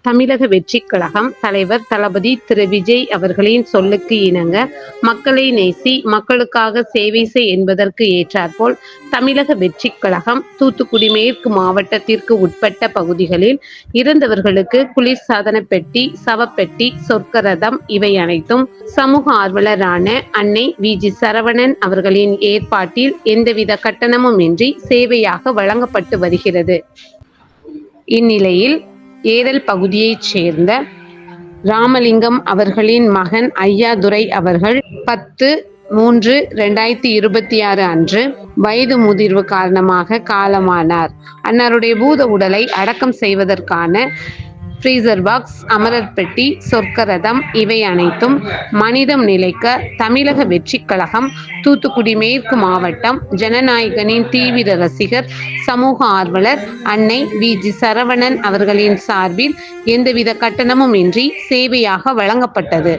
தமிழக வெற்றிக் கழகம் தலைவர் தளபதி திரு விஜய் அவர்களின் சொல்லுக்கு இணங்க மக்களை நேசி மக்களுக்காக சேவை செய் என்பதற்கு ஏற்றாற்போல் தமிழக வெற்றிக் கழகம் தூத்துக்குடி மேற்கு மாவட்டத்திற்கு உட்பட்ட பகுதிகளில் இறந்தவர்களுக்கு குளிர்சாதன பெட்டி, சவப்பெட்டி, சொர்க்கரதம் இவை அனைத்தும் சமூக ஆர்வலரான அன்னை வி.ஜி. சரவணன் அவர்களின் ஏற்பாட்டில் எந்தவித கட்டணமும் இன்றி சேவையாக வழங்கப்பட்டு வருகிறது. இந்நிலையில் ஏரல் பகுதியைச் சேர்ந்த ராமலிங்கம் அவர்களின் மகன் ஐயாதுரை அவர்கள் 10/3/2026 அன்று வயது முதிர்வு காரணமாக காலமானார். அன்னாருடைய பூத உடலை அடக்கம் செய்வதற்கான ஃப்ரீசர் பாக்ஸ், அமரர் பெட்டி, சொர்க்கரதம் இவை அனைத்தும் மனிதம் நிலைக்க தமிழக வெற்றிக் கழகம் தூத்துக்குடி மேற்கு மாவட்டம் ஜனநாயகனின் தீவிர ரசிகர், சமூக ஆர்வலர் அன்னை வி.ஜி. சரவணன் அவர்களின் சார்பில் எந்தவித கட்டணமும் இன்றி சேவையாக வழங்கப்பட்டது.